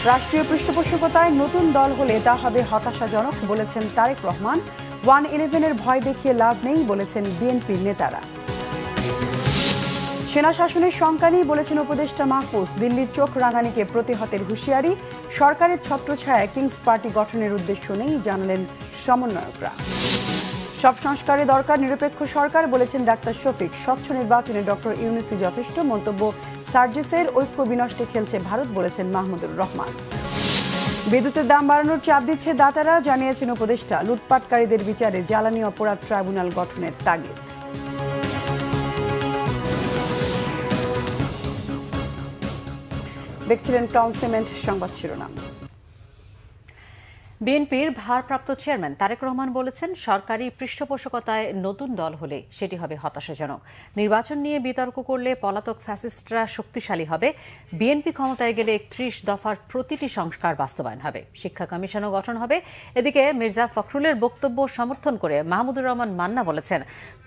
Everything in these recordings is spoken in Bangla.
রাষ্ট্রীয় পৃষ্ঠপোষকতায় নতুন দল হলে তা হবে হতাশাজনক বলেছেন তারেক রহমান। 1-11-এর ভয় দেখিয়ে লাভ নেই বলেছেন বিএনপির নেতারা। সেনা শাসনের শঙ্কা নেই বলেছেন উপদেষ্টা মাহফুজ। দিল্লির চোখ রাঙানিকে প্রতিহতের হুঁশিয়ারি। সরকারের ছত্রছায়ায় কিংস পার্টি গঠনের উদ্দেশ্য নেই জানালেন সমন্বয়করা। সব সংস্কারে দরকার নিরপেক্ষ সরকার বলেছেন ডাক্তার শফিক। স্বচ্ছ নির্বাচনে ডক্টর ইউনূসই যথেষ্ট মন্তব্য। সার্জিসের ঐক্য বিনষ্টে খেলছে ভারত বলেছেন মাহমুদুর রহমান। বিদ্যুতের দাম বাড়ানোর চাপ দিচ্ছে দাতারা জানিয়েছেন উপদেষ্টা। লুটপাটকারীদের বিচারে জ্বালানি অপরাধ ট্রাইব্যুনাল গঠনের তাগিদ। দেখছিলেন ক্রাউন সিমেন্ট সংবাদ শিরোনাম। বিএনপির ভারপ্রাপ্ত চেয়ারম্যান তারেক রহমান বলেছেন, সরকারি পৃষ্ঠপোষকতায় নতুন দল হলে সেটি হবে হতাশাজনক। নির্বাচন নিয়ে বিতর্ক করলে পলাতক ফ্যাসিস্টরা শক্তিশালী হবে। বিএনপি ক্ষমতায় গেলে 31 দফার প্রতিটি সংস্কার বাস্তবায়ন হবে। শিক্ষা কমিশনও গঠন হবে। এদিকে মির্জা ফখরুলের বক্তব্য সমর্থন করে মাহমুদুর রহমান মান্না বলেছেন,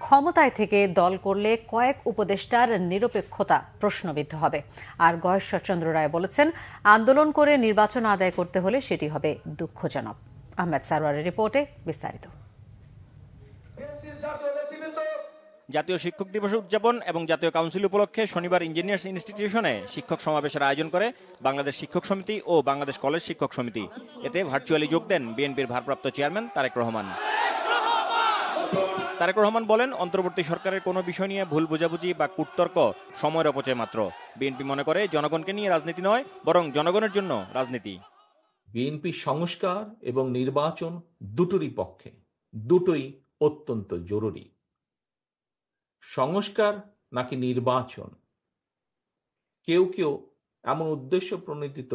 ক্ষমতায় থেকে দল করলে কয়েক উপদেষ্টার নিরপেক্ষতা প্রশ্নবিদ্ধ হবে। আর গয়েশ্বরচন্দ্র রায় বলেছেন, আন্দোলন করে নির্বাচন আদায় করতে হলে সেটি হবে দুঃখজনক। আহমেদ সারওয়ারের রিপোর্টে বিস্তারিত। জাতীয় শিক্ষক দিবস উদযাপন এবং জাতীয় কাউন্সিল উপলক্ষে শনিবার ইঞ্জিনিয়ার্স ইনস্টিটিউশনে শিক্ষক সমাবেশের আয়োজন করে বাংলাদেশ শিক্ষক সমিতি ও বাংলাদেশ কলেজ শিক্ষক সমিতি। এতে ভার্চুয়ালি যোগ দেন বিএনপির ভারপ্রাপ্ত চেয়ারম্যান তারেক রহমান। তারেক রহমান বলেন, অন্তর্বর্তী সরকারের কোনো বিষয় নিয়ে ভুল বোঝাবুঝি বা কূটতর্ক সময়ের অপচয় মাত্র। বিএনপি মনে করে জনগণকে নিয়ে রাজনীতি নয়, বরং জনগণের জন্য রাজনীতি। বিএনপি সংস্কার এবং নির্বাচন দুটোরই পক্ষে, দুটোই অত্যন্ত জরুরি। সংস্কার নাকি নির্বাচন, কেউ কেউ এমন উদ্দেশ্য প্রণোদিত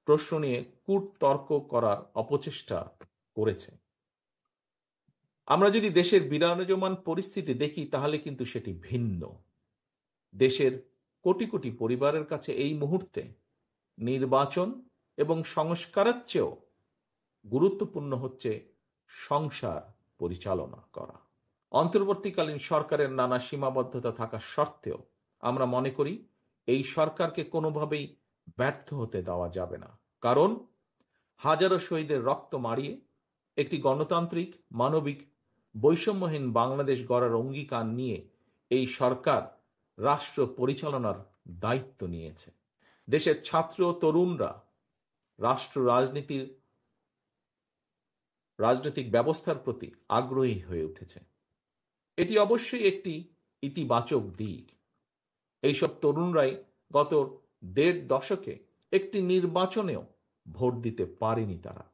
প্রশ্ন নিয়ে কূটতর্ক করার অপচেষ্টা করেছে। আমরা যদি দেশের বিরাজমান পরিস্থিতি দেখি তাহলে কিন্তু সেটি ভিন্ন। দেশের কোটি কোটি পরিবারের কাছে এই মুহূর্তে নির্বাচন এবং সংস্কারের চেয়েও গুরুত্বপূর্ণ হচ্ছে সংসার পরিচালনা করা। অন্তর্বর্তীকালীন সরকারের নানা সীমাবদ্ধতা থাকা সত্ত্বেও আমরা মনে করি এই সরকারকে কোনোভাবেই ব্যর্থ হতে দেওয়া যাবে না। কারণ হাজারো শহীদের রক্ত মারিয়ে একটি গণতান্ত্রিক, মানবিক, বৈষম্যহীন বাংলাদেশ গড়ার অঙ্গীকার নিয়ে এই সরকার রাষ্ট্র পরিচালনার দায়িত্ব নিয়েছে। দেশের ছাত্র তরুণরা রাষ্ট্র রাজনৈতিক ব্যবস্থার প্রতি আগ্রহী হয়ে উঠেছে। এটি অবশ্যই একটি ইতিবাচক দিক। এইসব তরুণরাই গত 1.5 দশকে একটি নির্বাচনেও ভোট দিতে পারেনি। তারা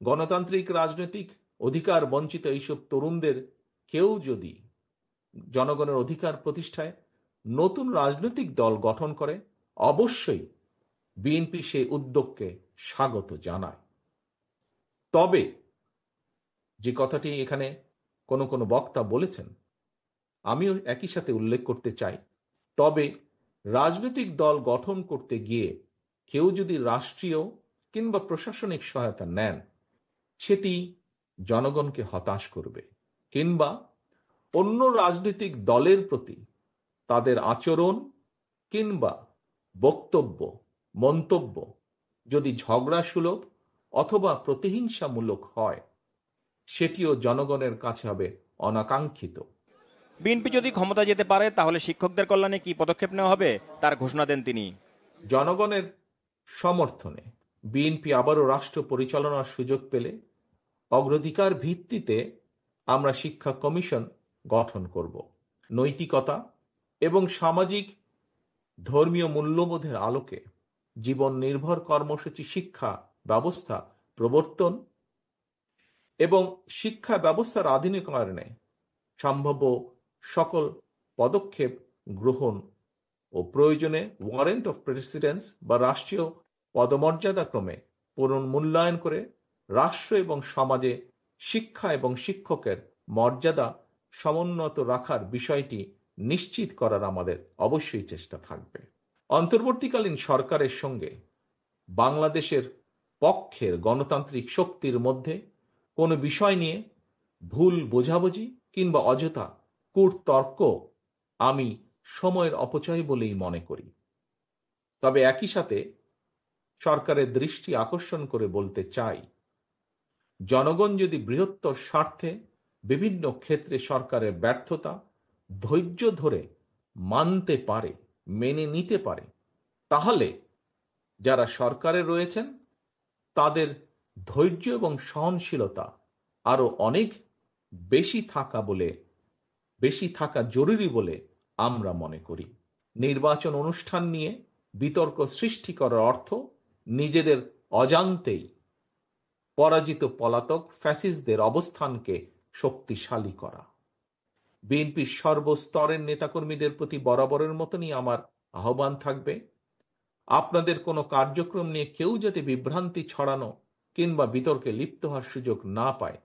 গণতান্ত্রিক রাজনৈতিক অধিকার বঞ্চিত এইসব তরুণদের কেউ যদি জনগণের অধিকার প্রতিষ্ঠায় নতুন রাজনৈতিক দল গঠন করে, অবশ্যই বিএনপি সেই উদ্যোগকে স্বাগত জানায়। তবে যে কথাটি এখানে কোনো বক্তা বলেছেন, আমিও একই সাথে উল্লেখ করতে চাই, তবে রাজনৈতিক দল গঠন করতে গিয়ে কেউ যদি রাষ্ট্রীয় কিংবা প্রশাসনিক সহায়তা নেন, সেটি জনগণকে হতাশ করবে, কিংবা অন্য রাজনৈতিক দলের প্রতি তাদের আচরণ কিংবা বক্তব্য, মন্তব্য যদি ঝগড়া সুলভ অথবা প্রতিহিংসামূলক হয়, সেটিও জনগণের কাছে হবে অনাকাঙ্ক্ষিত। বিএনপি যদি ক্ষমতা যেতে পারে তাহলে শিক্ষকদের কল্যাণে কি পদক্ষেপ নেওয়া হবে তার ঘোষণা দেন তিনি। জনগণের সমর্থনে বিএনপি আবারও রাষ্ট্র পরিচালনার সুযোগ পেলে অগ্রাধিকার ভিত্তিতে আমরা শিক্ষা কমিশন গঠন করব। নৈতিকতা এবং সামাজিক ধর্মীয় মূল্যবোধের আলোকে জীবন নির্ভর কর্মসূচি শিক্ষা ব্যবস্থা প্রবর্তন এবং শিক্ষা ব্যবস্থার আধুনিকায়নে সম্ভাব্য সকল পদক্ষেপ গ্রহণ ও প্রয়োজনে ওয়ারেন্ট অফ প্রেসিডেন্স বা রাষ্ট্রীয় পদমর্যাদাক্রমে পুনর্মূল্যায়ন করে রাষ্ট্র এবং সমাজে শিক্ষা এবং শিক্ষকের মর্যাদা সমুন্নত রাখার বিষয়টি নিশ্চিত করার আমাদের অবশ্যই চেষ্টা থাকবে। অন্তর্বর্তীকালীন সরকারের সঙ্গে বাংলাদেশের পক্ষের গণতান্ত্রিক শক্তির মধ্যে কোনো বিষয় নিয়ে ভুল বোঝাবুঝি কিংবা অযথা কূটতর্ক আমি সময়ের অপচয় বলেই মনে করি। তবে একই সাথে সরকারের দৃষ্টি আকর্ষণ করে বলতে চাই, জনগণ যদি বৃহত্তর স্বার্থে বিভিন্ন ক্ষেত্রে সরকারের ব্যর্থতা ধৈর্য ধরে মানতে পারে, মেনে নিতে পারে, তাহলে যারা সরকারে রয়েছেন তাদের ধৈর্য এবং সহনশীলতা আরো অনেক বেশি থাকা জরুরি বলে আমরা মনে করি। নির্বাচন অনুষ্ঠান নিয়ে বিতর্ক সৃষ্টি করার অর্থ নিজেদের অজান্তেই পরাজিত পলাতক ফ্যাসিস্টদের অবস্থানকে শক্তিশালী করা। বিএনপির সর্বস্তরের নেতাকর্মীদের প্রতি বরাবরের মতনই আমার আহ্বান থাকবে, আপনাদের কোনো কার্যক্রম নিয়ে কেউ যাতে বিভ্রান্তি ছড়ানো কিংবা বিতর্কে লিপ্ত হওয়ার সুযোগ না পায়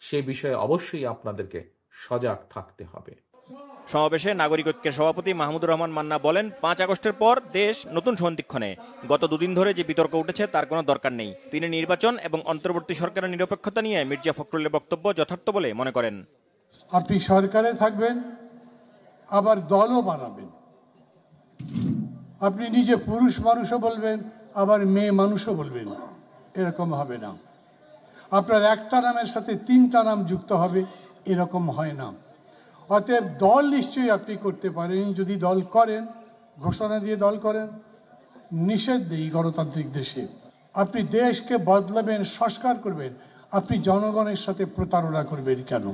সে বিষয়ে অবশ্যই আপনাদেরকে সজাগ থাকতে হবে। সমাবেশে নাগরিক ঐক্যের সভাপতি মাহমুদুর রহমান মান্না বলেন, ৫ আগস্টের পর দেশ নতুন সন্ধিক্ষণে। গত দুদিন ধরে যে বিতর্ক উঠেছে তার কোনো দরকার নেই। তিনি নির্বাচন এবং অন্তর্বর্তী সরকারের নিরপেক্ষতা নিয়ে মির্জা ফখরুলের বক্তব্য যথার্থ বলে মনে করেন। আপনি সরকারে থাকবেন, আবার দলও বানাবেন। আপনি নিজে পুরুষ মানুষও বলবেন, আবার মেয়ে মানুষও বলবেন, এরকম হবে না। আপনার একটা নামের সাথে 3টা নাম যুক্ত হবে, এরকম হয় না। অতএব দল নিশ্চয়ই আপনি করতে পারেন, যদি দল করেন, ঘোষণা দিয়ে দল করেন, নিষেধ নেই গণতান্ত্রিক দেশে। আপনি দেশকে বদলাবেন, সংস্কার করবেন, আপনি জনগণের সাথে প্রতারণা করবেন কেন?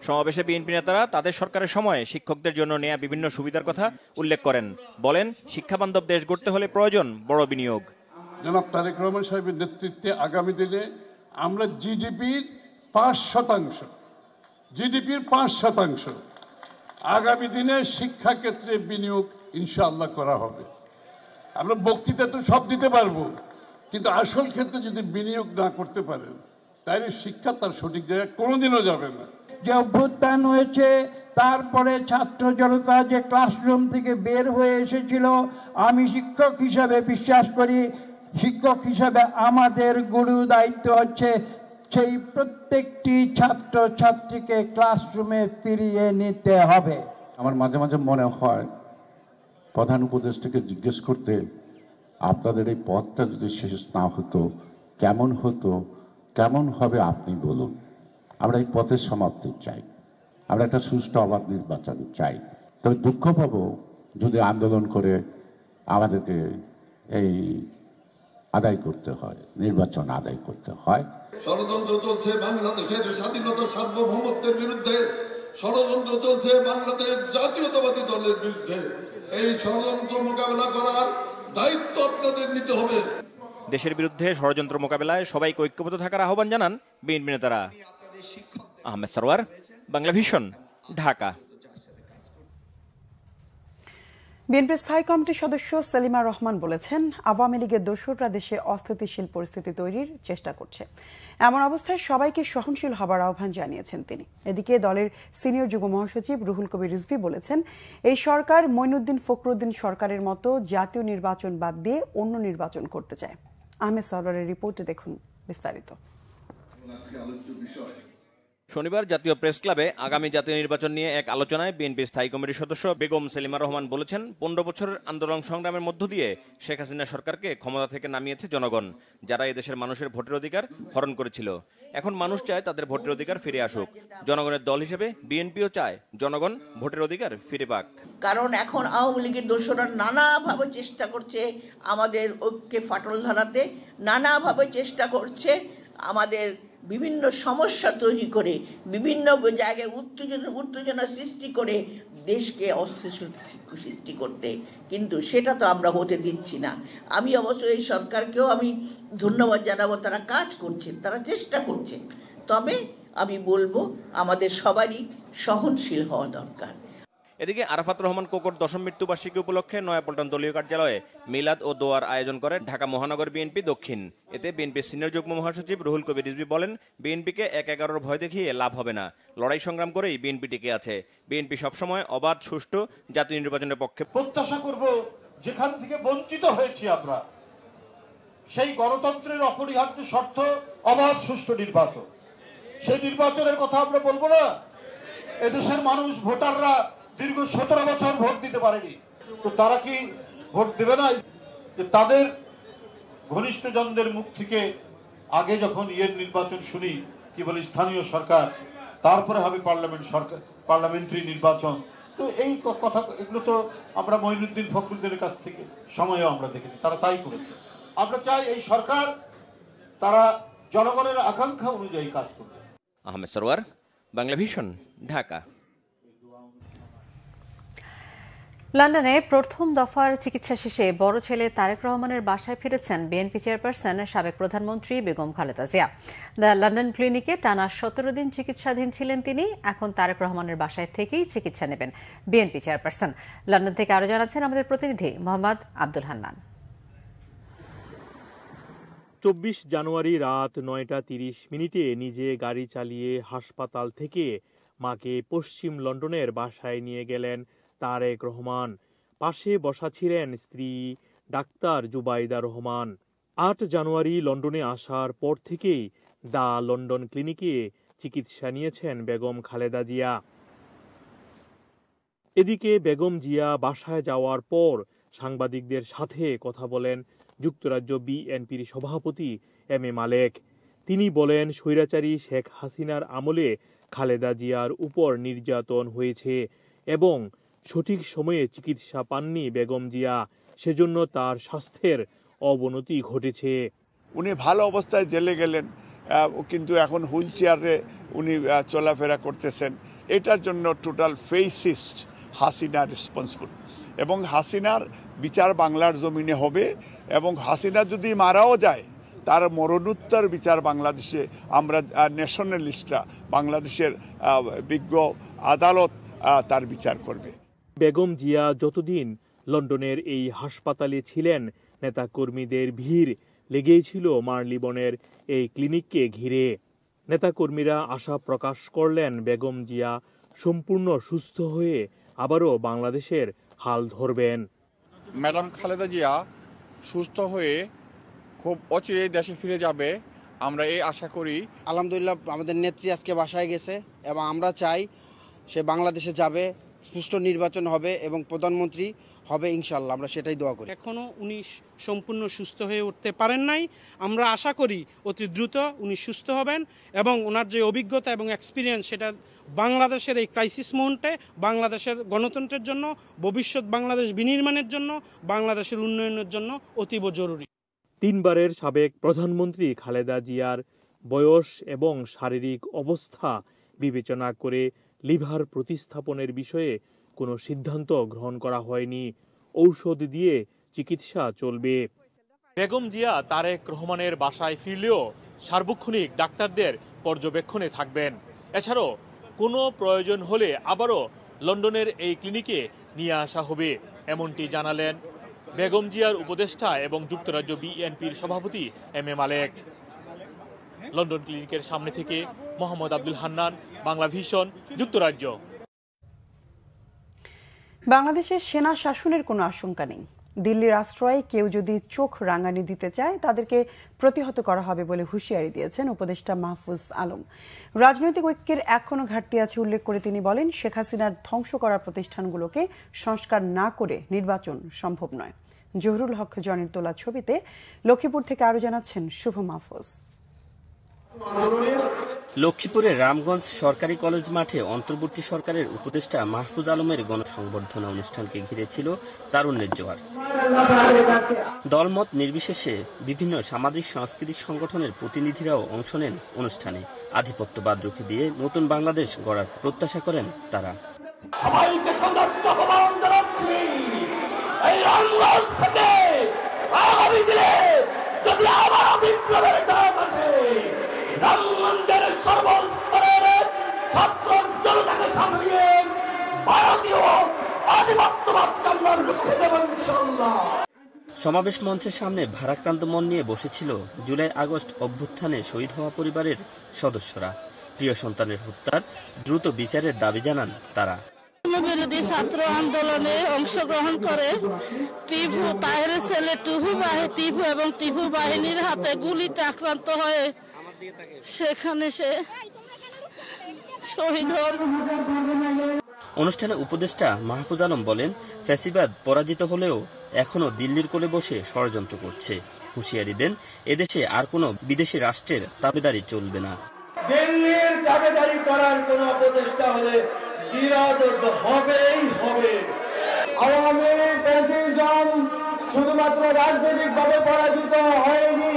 সমাবেশে বিএনপি নেতারা তাদের সরকারের সময়ে শিক্ষকদের জন্য নেওয়া বিভিন্ন সুবিধার কথা উল্লেখ করেন। বলেন, শিক্ষাবান্ধব দেশ গড়তে হলে প্রয়োজন বড় বিনিয়োগ। জনাব তারেক রহমান সাহেবের নেতৃত্বে আগামী দিনে আমরা জিডিপির 5% আগামী দিনে শিক্ষা ক্ষেত্রে বিনিয়োগ ইনশাআল্লাহ করা হবে। আমরা বক্তৃতা তো সব দিতে পারবো, কিন্তু আসল ক্ষেত্রে যদি বিনিয়োগ না করতে পারেন তাহলে শিক্ষা তার সঠিক জায়গায় কোনোদিনও যাবে না। যে অভ্যুত্থান হয়েছে, তারপরে ছাত্র জনতা যে ক্লাসরুম থেকে বের হয়ে এসেছিল, আমি শিক্ষক হিসাবে বিশ্বাস করি, শিক্ষক হিসাবে আমাদের গুরু দায়িত্ব হচ্ছে সেই প্রত্যেকটি ছাত্র ছাত্রীকে ক্লাসরুমে ফিরিয়ে নিতে হবে। আমার মাঝে মাঝে মনে হয় প্রধান উপদেষ্টাকে জিজ্ঞেস করতে, আপনাদের এই পথটা যদি শেষ না হতো কেমন হবে আপনি বলুন। আমরা এই পথের সমাপ্তি চাই, আমরা একটা সুষ্ঠু অবাধ নির্বাচন চাই। তবে দুঃখ পাবো যদি আন্দোলন করে আমাদেরকে এই আদায় করতে হয়, নির্বাচন আদায় করতে হয়। ষড়যন্ত্র চলছে বাংলাদেশের স্বাধীনতার সার্বভৌমত্বের বিরুদ্ধে, ষড়যন্ত্র চলছে বাংলাদেশ জাতীয়তাবাদী দলের বিরুদ্ধে। এই ষড়যন্ত্র মোকাবেলা করার দায়িত্ব আপনাদের নিতে হবে। দেশের বিরুদ্ধে ষড়যন্ত্র মোকাবেলায় সবাইকে ঐক্যবদ্ধ থাকার আহ্বান জানান বিএনপি নেতারা। আহমেদ সরওয়ার, বাংলা ভিশন, ঢাকা। বিএনপির স্থায়ী কমিটির সদস্য সেলিমা রহমান বলেছেন, আওয়ামী লীগের দোসররা দেশে অস্থিতিশীল পরিস্থিতি তৈরির চেষ্টা করছে। এমন অবস্থায় সবাইকে সহনশীল হবার আহ্বান জানিয়েছেন তিনি। এদিকে দলের সিনিয়র যুগ্ম মহাসচিব রুহুল কবির রিজভী বলেছেন, এই সরকার মঈনুদ্দিন ফখরুদ্দিন সরকারের মতো জাতীয় নির্বাচন বাদ দিয়ে অন্য নির্বাচন করতে চায়। আহমেদ সরওয়ারের রিপোর্টে দেখুন বিস্তারিত। শনিবার জাতীয় প্রেস ক্লাবে আগামী জাতীয় নির্বাচন নিয়ে এক আলোচনায় বিএনপি স্থায়ী কমিটির সদস্য বেগম সেলিমা রহমান বলেছেন, 15 বছরের আন্দোলন সংগ্রামের মধ্য দিয়ে শেখ হাসিনা সরকারকে ক্ষমতা থেকে নামিয়েছে জনগণ, যারা এদেশের মানুষের ভোটের অধিকার হরণ করেছিল। এখন মানুষ চায় তাদের ভোটের অধিকার ফিরে আসুক। জনগণের দল হিসেবে বিএনপিও চায় জনগণ ভোটের অধিকার ফিরে পাক। কারণ এখন আওয়ামী লীগের দোসররা নানাভাবে চেষ্টা করছে আমাদের ঐক্যে ফাটল ধরাতে, নানাভাবে চেষ্টা করছে আমাদের বিভিন্ন সমস্যা তৈরি করে, বিভিন্ন জায়গায় উত্তেজনা সৃষ্টি করে দেশকে অস্থিতিশীল সৃষ্টি করতে, কিন্তু সেটা তো আমরা হতে দিচ্ছি না। আমি অবশ্য এই সরকারকেও আমি ধন্যবাদ জানাবো, তারা কাজ করছেন, তারা চেষ্টা করছেন। তবে আমি বলবো আমাদের সবারই সহনশীল হওয়া দরকার। এদিকে আরাফাত রহমান কোকর দশম মৃত্যুবার্ষিকী উপলক্ষে নয়াপল্টন দলীয় কার্যালয়ে মিলাদ ও দোয়ার আয়োজন করে ঢাকা মহানগর বিএনপি দক্ষিণ। এতে বিএনপির সিনিয়র যুগ্ম মহাসচিব রুহুল কবির রিজভী বলেন, বিএনপিকে 1-11 ভয় দেখিয়ে লাভ হবে না, লড়াই সংগ্রাম করেই বিএনপি টিকে আছে। বিএনপি সবসময় অবাধ সুষ্ঠু জাতীয় নির্বাচনের পক্ষে। প্রত্যাশা করব যেখান থেকে বঞ্চিত হয়েছি আমরা, সেই গণতন্ত্রের অপরিহার্য শর্ত অবাধ সুষ্ঠু নির্বাচন। সেই নির্বাচনের কথা আমরা বলবো না? এদেশের মানুষ, ভোটাররা দীর্ঘ 17 বছর ভোট দিতে পারেনি, তো তারা কি ভোট দেবে না? তাদের ঘনিষ্ঠজনদের মুখ থেকে আগে যখন নির্বাচন শুনি কি বলে স্থানীয় সরকার, তারপরে হবে পার্লামেন্টারি নির্বাচন। তো এই কথা, এগুলো তো আমরা মঈনুদ্দিন ফখরুদ্দিনের কাছ থেকে সময়ও আমরা দেখেছি, তারা তাই করেছে। আমরা চাই এই সরকার তারা জনগণের আকাঙ্ক্ষা অনুযায়ী কাজ করবে। আহমেদ সরওয়ার, বাংলা ভিশন, ঢাকা। লন্ডনে প্রথম দফার চিকিৎসা শেষে বড় ছেলে তারেক রহমানের বাসায় ফিরেছেন বিএনপি চেয়ারপারসন সাবেক প্রধানমন্ত্রী বেগম খালেদা জিয়া। দ্য লন্ডন ক্লিনিকে টানা 17 দিন চিকিৎসাধীন ছিলেন তিনি। এখন তারেক রহমানের বাসায় থেকেই চিকিৎসা নেবেন বিএনপি চেয়ারপারসন। লন্ডন থেকে আরো জানাচ্ছেন আমাদের প্রতিনিধি মোহাম্মদ আব্দুল হান্নান। 24 জানুয়ারি রাত 9টা 30 নিজে গাড়ি চালিয়ে হাসপাতাল থেকে মাকে পশ্চিম লন্ডনের বাসায় নিয়ে গেলেন তারেক রহমান। পাশে বসা ছিলেন স্ত্রী ডাক্তার জুবাইদা রহমান। 8 জানুয়ারি লন্ডনে আসার পর থেকেই দ্য লন্ডন ক্লিনিকে চিকিৎসা নিয়েছেন বেগম খালেদা জিয়া। এদিকে বেগম জিয়া বাসায় যাওয়ার পর সাংবাদিকদের সাথে কথা বলেন যুক্তরাজ্য বিএনপির সভাপতি এম এ মালেক। তিনি বলেন, স্বৈরাচারী শেখ হাসিনার আমলে খালেদা জিয়ার উপর নির্যাতন হয়েছে এবং সঠিক সময়ে চিকিৎসা পাননি বেগম জিয়া, সেজন্য তার স্বাস্থ্যের অবনতি ঘটেছে। উনি ভালো অবস্থায় জেলে গেলেন, কিন্তু এখন হুইল চেয়ারে উনি চলাফেরা করতেছেন। এটার জন্য টোটাল ফেসিস্ট হাসিনা রেসপন্সিবল, এবং হাসিনার বিচার বাংলার জমিনে হবে, এবং হাসিনা যদি মারাও যায় তার মরণোত্তর বিচার বাংলাদেশে আমরা ন্যাশনালিস্টরা, বাংলাদেশের বিজ্ঞ আদালত তার বিচার করবে। বেগম জিয়া যতদিন লন্ডনের এই হাসপাতালে ছিলেন, নেতাকর্মীদের ভিড় লেগেই ছিল মার্লিবনের এই ক্লিনিককে ঘিরে। নেতাকর্মীরা আশা প্রকাশ করলেন বেগম জিয়া সম্পূর্ণ সুস্থ হয়ে আবারও বাংলাদেশের হাল ধরবেন। ম্যাডাম খালেদা জিয়া সুস্থ হয়ে খুব অচিরেই দেশে ফিরে যাবে, আমরা এই আশা করি। আলহামদুলিল্লাহ, আমাদের নেত্রী আজকে বাসায় গেছে এবং আমরা চাই সে বাংলাদেশে যাবে, সুষ্ঠু নির্বাচন হবে এবং প্রধানমন্ত্রী হবে ইনশাল্লাহ, আমরা সেটাই দোয়া করি। এখনো উনি সম্পূর্ণ সুস্থ হয়ে উঠতে পারেন নাই, আমরা আশা করি অতি দ্রুত উনি সুস্থ হবেন এবং ওনার যে অভিজ্ঞতা এবং এক্সপিরিয়েন্স, সেটা বাংলাদেশের এই ক্রাইসিস মুহূর্তে বাংলাদেশের গণতন্ত্রের জন্য, ভবিষ্যৎ বাংলাদেশ বিনির্মাণের জন্য, বাংলাদেশের উন্নয়নের জন্য অতীব জরুরি। 3 বারের সাবেক প্রধানমন্ত্রী খালেদা জিয়ার বয়স এবং শারীরিক অবস্থা বিবেচনা করে লিভার প্রতিস্থাপনের বিষয়ে কোনো সিদ্ধান্ত গ্রহণ করা হয়নি। ঔষধ দিয়ে চিকিৎসা চলবে। বেগম জিয়া তারেক রহমানের বাসায় ফিরলেও সার্বক্ষণিক ডাক্তারদের পর্যবেক্ষণে থাকবেন। এছাড়াও কোনো প্রয়োজন হলে আবারও লন্ডনের এই ক্লিনিকে নিয়ে আসা হবে, এমনটি জানালেন বেগম জিয়ার উপদেষ্টা এবং যুক্তরাজ্য বিএনপির সভাপতি এম এ মালেক। লন্ডন ক্লিনিকের সামনে থেকে মোহাম্মদ আব্দুল হান্নান, বাংলা ভিশন, যুক্তরাজ্য। বাংলাদেশের সেনা শাসনের কোনো আশঙ্কা নেই। দিল্লির আশ্রয়ে কেউ যদি চোখ রাঙানি দিতে চায় তাদেরকে প্রতিহত করা হবে বলে হুঁশিয়ারি দিয়েছেন উপদেষ্টা মাহফুজ আলম। রাজনৈতিক ঐক্যের এখনো ঘাটতি আছে উল্লেখ করে তিনি বলেন, শেখ হাসিনার ধ্বংস করা প্রতিষ্ঠানগুলোকে সংস্কার না করে নির্বাচন সম্ভব নয়। জহুরুল হক জনের তোলা ছবিতে লক্ষ্মীপুর থেকে আরো জানাচ্ছেন শুভ মাহফুজ। লক্ষ্মীপুরের রামগঞ্জ সরকারি কলেজ মাঠে অন্তর্বর্তী সরকারের উপদেষ্টা মাহফুজ আলমের গণসংবর্ধনা অনুষ্ঠানকে ঘিরে ছিল তারুণ্যের জোয়ার। দলমত নির্বিশেষে বিভিন্ন সামাজিক সাংস্কৃতিক সংগঠনের প্রতিনিধিরাও অংশ নেন অনুষ্ঠানে। আধিপত্যবাদ রুখে দিয়ে নতুন বাংলাদেশ গড়ার প্রত্যাশা করেন তারা। সবাইকে সংযুক্ত আহ্বান জানাচ্ছি, এই রামগঞ্জ থেকে আগামী দিনে যদি আবার বিপ্লবের ডাক আসে, রামগঞ্জের সর্বস্তরের ছাত্র জনতাকে সাথে নিয়ে ভারতীয় আধিপত্যবাদকে আমরা রুখে দেব ইনশাআল্লাহ। সমাবেশ মঞ্চের সামনে ভারাক্রান্ত মন নিয়ে বসেছিল জুলাই আগস্ট অভ্যুত্থানে শহীদ হওয়া পরিবারের সদস্যরা। প্রিয় সন্তানের হত্যার দ্রুত বিচারের দাবি জানান তারা। বিরোধী ছাত্র আন্দোলনে অংশগ্রহণ করে টিপু তাহেরের ছেলে টিপু এবং টিপু বাহিনীর হাতে গুলিতে আক্রান্ত হয়ে সেখানে সে শহীদ হন। অনুষ্ঠানে উপদেষ্টা মাহফুজ আলম বলেন, ফ্যাসিবাদ পরাজিত হলেও এখনো দিল্লির কোলে বসে ষড়যন্ত্র করছে। হুঁশিয়ারি দেন এদেশে আর কোনো বিদেশি রাষ্ট্রের দাবিদারি চলবে না। দিল্লির দাবিদারি করার কোন প্রচেষ্টা হলে বিরোধ হবেই হবে। আওয়ামী ফ্যাসিজম শুধুমাত্র রাজনৈতিকভাবে পরাজিত হয়নি,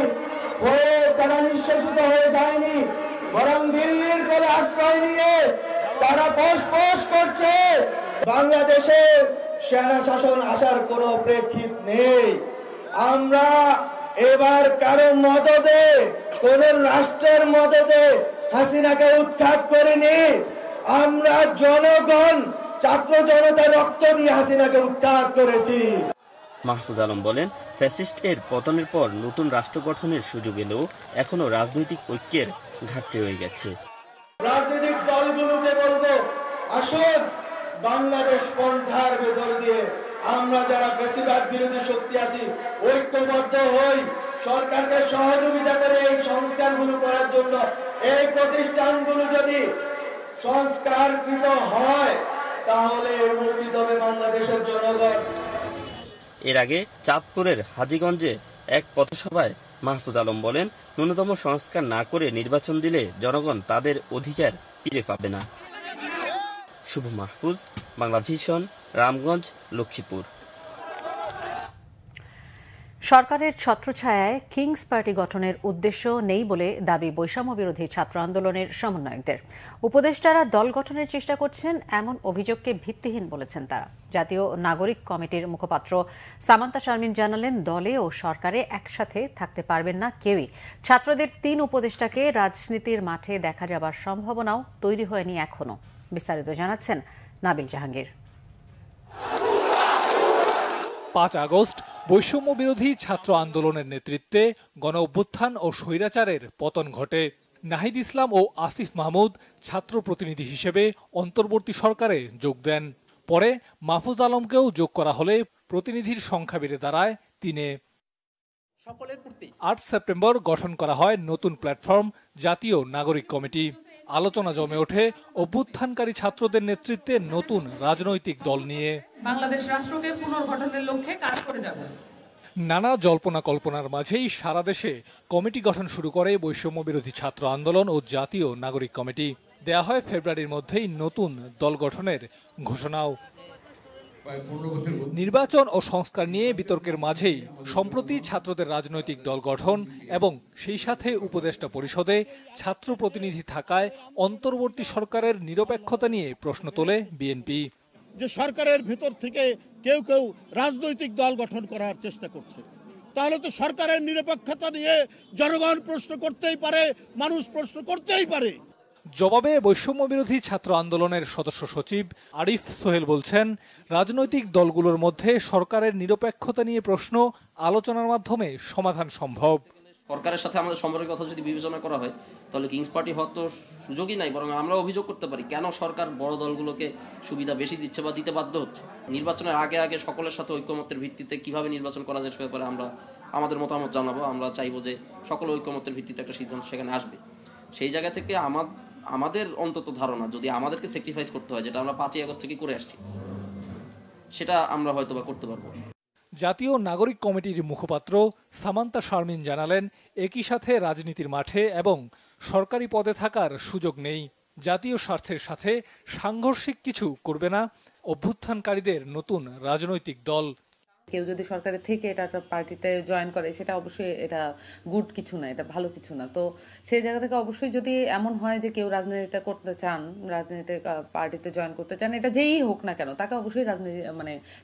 হয়ে তারা নিঃশেষিত হয়ে যায়নি, বরং দিল্লির কোলে আশ্রয় নিয়ে তারা পোষপোষ করছে। বাংলাদেশে সেনা শাসন আসার কোনো প্রেক্ষিত নেই। আমরা এবার কারো মদদে, কোন রাষ্ট্রের মদদে হাসিনাকে উৎখাত করিনি। আমরা জনগণ, ছাত্র জনতা রক্ত দিয়ে হাসিনাকে উৎখাত করেছি। মাহফুজ আলম বলেন, ফ্যাসিস্ট এর পতনের পর নতুন রাষ্ট্র গঠনের সুযোগ এলেও এখনো রাজনৈতিক ঐক্যের ঘাটতি রয়ে গেছে। রাজনৈতিক দলগুলোকে বলবো, আসুন বাংলাদেশ পন্থার ভেতর দিয়ে আমরা যারা ফ্যাসিবাদ বিরোধী শক্তি আছি ঐক্যবদ্ধ হই, সরকারকে সহযোগিতা করে এই সংস্কারগুলো করার জন্য। এই প্রতিষ্ঠানগুলো যদি সংস্কারকৃত হয় তাহলে উপকৃত হবে বাংলাদেশের জনগণ। এর আগে চাঁদপুরের হাজীগঞ্জে এক পথসভায় মাহফুজ আলম বলেন, ন্যূনতম সংস্কার না করে নির্বাচন দিলে জনগণ তাদের অধিকার ফিরে পাবে না। শুভ মাহফুজ, বাংলা ভিশন, রামগঞ্জ, লক্ষ্মীপুর। সরকারের ছত্রছায়ায় কিংস পার্টি গঠনের উদ্দেশ্য নেই বলে দাবি বৈষম্য বিরোধী ছাত্র আন্দোলনের সমন্বয়কদের। উপদেষ্টারা দল গঠনের চেষ্টা করছেন এমন অভিযোগকে ভিত্তিহীন বলেছেন তারা। জাতীয় নাগরিক কমিটির মুখপাত্র সামান্তা শারমিন জানালেন, দলে ও সরকারে একসাথে থাকতে পারবেন না কেউই। ছাত্রদের ৩ উপদেষ্টাকে রাজনীতির মাঠে দেখা যাবার সম্ভাবনাও তৈরি হয়নি এখনো। বিস্তারিত জানাচ্ছেন নাবিল জাহাঙ্গীর। ৫ আগস্ট বৈষম্য বিরোধী ছাত্র আন্দোলনের নেতৃত্বে গণ অভ্যুত্থান ও স্বৈরাচারের পতন ঘটে। নাহিদ ইসলাম ও আসিফ মাহমুদ ছাত্র প্রতিনিধি হিসেবে অন্তর্বর্তী সরকারে যোগ দেন। পরে মাহফুজ আলমকেও যোগ করা হলে প্রতিনিধির সংখ্যা বেড়ে দাঁড়ায় ৩-এ। ৮ সেপ্টেম্বর গঠন করা হয় নতুন প্ল্যাটফর্ম জাতীয় নাগরিক কমিটি। আলোচনা জমে ওঠে অভ্যুত্থানকারী ছাত্রদের নেতৃত্বে নতুন রাজনৈতিক দল নিয়ে। বাংলাদেশ রাষ্ট্রকে পুনর্গঠনের লক্ষ্যে কাজ করে যাব। নানা জল্পনা কল্পনার মাঝেই সারা দেশে কমিটি গঠন শুরু করে বৈষম্য বিরোধী ছাত্র আন্দোলন ও জাতীয় নাগরিক কমিটি। দেয়া হয় ফেব্রুয়ারির মধ্যেই নতুন দল গঠনের ঘোষণাও। নির্বাচন ও সংস্কার নিয়ে বিতর্কের মাঝেই সম্প্রতি ছাত্রদের রাজনৈতিক দল গঠন এবং সেই সাথে উপদেষ্টা পরিষদে ছাত্র প্রতিনিধি থাকায় অন্তর্বর্তী সরকারের নিরপেক্ষতা নিয়ে প্রশ্ন তোলে বিএনপি। যে সরকারের ভেতর থেকে কেউ কেউ রাজনৈতিক দল গঠন করার চেষ্টা করছে, তাহলে তো সরকারের নিরপেক্ষতা নিয়ে জনগণ প্রশ্ন করতেই পারে, মানুষ প্রশ্ন করতেই পারে। জবাবে বৈষম্য বিরোধী ছাত্র আন্দোলনের সদস্য সচিব আরিফ সোহেল বলছেন, রাজনৈতিক দলগুলোর মধ্যে সরকারের নিরপেক্ষতা নিয়ে প্রশ্ন আলোচনার মাধ্যমে সমাধান সম্ভব। সরকারের সাথে আমাদের সম্পর্কের কথা যদি বিবেচনা করা হয় তাহলে কিংস পার্টি হওয়ার তো সুযোগই নাই, বরং আমরা অভিযোগ করতে পারি কেন সরকার বড় দলগুলোকে সুবিধা বেশি দিচ্ছে বা দিতে বাধ্য হচ্ছে। নির্বাচনের আগে আগে সকলের সাথে ঐক্যমত্যের ভিত্তিতে কিভাবে নির্বাচন করা যায় সে ব্যাপারে আমরা আমাদের মতামত জানাবো। আমরা চাইবো যে সকল ঐক্যমত্যের ভিত্তিতে একটা সিদ্ধান্ত সেখানে আসবে। সেই জায়গা থেকে আমাদের অন্তত ধারণা, যদি আমাদেরকে স্যাক্রিফাইস করতে হয়, যেটা আমরা 5ই আগস্ট থেকে করে আসছি, সেটা আমরা হয়তো বা করতে পারবো। জাতীয় নাগরিক কমিটির মুখপাত্র সামান্তা শারমিন জানালেন, একই সাথে রাজনীতির মাঠে এবং সরকারি পদে থাকার সুযোগ নেই। জাতীয় স্বার্থের সাথে সাংঘর্ষিক কিছু করবে না অভ্যুত্থানকারীদের নতুন রাজনৈতিক দল। কেউ যদি সরকারের থেকে এটা একটা পার্টিতে জয়েন করে সেটা অবশ্যই এটা গুড কিছু না, এটা ভালো কিছু না। তো সেই জায়গা থেকে অবশ্যই যদি এমন হয় যে কেউ রাজনীতিতে করতে চান, রাজনীতি পার্টিতে জয়েন করতে চান, এটা যেই হোক না কেন, তাকে অবশ্যই রাজনীতি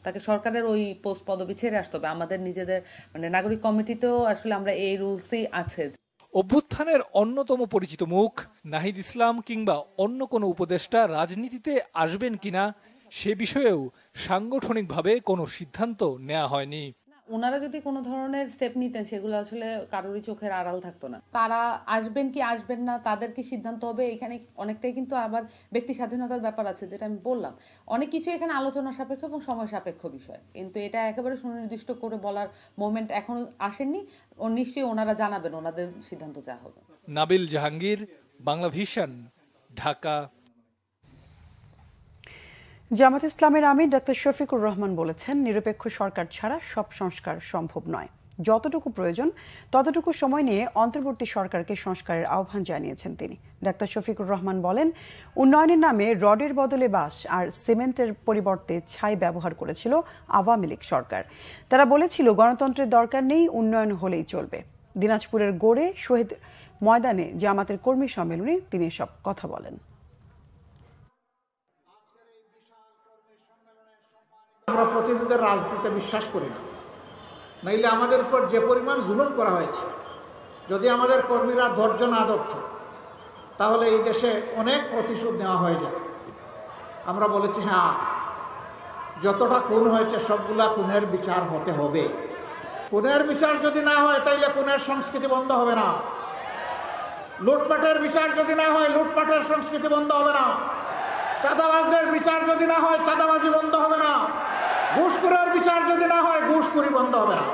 তাকে সরকারের ওই পোস্ট পদবি ছেড়ে আসতে হবে। আমাদের নিজেদের নাগরিক কমিটিতেও আসলে আমরা এই রুলসই আছে। অভ্যুত্থানের অন্যতম পরিচিত মুখ নাহিদ ইসলাম কিংবা অন্য কোনো উপদেষ্টা রাজনীতিতে আসবেন কিনা সে বিষয়েও সাংগঠনিকভাবে কোনো সিদ্ধান্ত নেওয়া হয়নি। ওনারা যদি কোনো ধরনের স্টেপ নিতেন সেগুলো আসলে কারোরই চোখের আড়াল থাকতো না। কারা আসবেন কি আসবেন না তাদের কি সিদ্ধান্ত হবে, এখানে অনেকটাই কিন্তু আবার ব্যক্তি স্বাধীনতার ব্যাপার আছে, যেটা আমি বললাম। অনেক কিছু এখানে আলোচনা সাপেক্ষ এবং সময় সাপেক্ষ বিষয়, কিন্তু এটা একেবারে সুনির্দিষ্ট করে বলার মোমেন্ট এখন আসেননি। নিশ্চয়ই ওনারা জানাবেন ওনাদের সিদ্ধান্ত যা হবে। নাবিল জাহাঙ্গীর, বাংলা ভিশন, ঢাকা। জামাত ইসলামের আমির ডক্টর শফিকুর রহমান বলেছেন, নিরপেক্ষ সরকার ছাড়া সব সংস্কার সম্ভব নয়। যতটুকু প্রয়োজন ততটুকু সময় নিয়ে অন্তর্বর্তী সরকারকে সংস্কারের আহ্বান জানিয়েছেন তিনি। ডাক্তার শফিকুর রহমান বলেন, উন্নয়নের নামে রডের বদলে বাঁশ আর সিমেন্টের পরিবর্তে ছাই ব্যবহার করেছিল আওয়ামী লীগ সরকার। তারা বলেছিল গণতন্ত্রের দরকার নেই, উন্নয়ন হলেই চলবে। দিনাজপুরের গোড়ে শহীদ ময়দানে জামাতের কর্মী সম্মেলনে তিনি এসব কথা বলেন। আমরা প্রতিশোধের রাজনীতিতে বিশ্বাস করি না, নাইলে আমাদের উপর যে পরিমাণ জুলুম করা হয়েছে, যদি আমাদের কর্মীরা ধৈর্য না ধরত তাহলে এই দেশে অনেক প্রতিশোধ নেওয়া হয়ে যেত। আমরা বলেছি হ্যাঁ, যতটা খুন হয়েছে সবগুলা খুনের বিচার হতে হবে। খুনের বিচার যদি না হয় তাইলে খুনের সংস্কৃতি বন্ধ হবে না। লুটপাটের বিচার যদি না হয় লুটপাটের সংস্কৃতি বন্ধ হবে না। চাঁদাবাজদের বিচার যদি না হয় চাঁদাবাজি বন্ধ হবে না। ঘুষখোরের বিচার যদি না হয় ঘুষখোরি বন্ধ হবে না।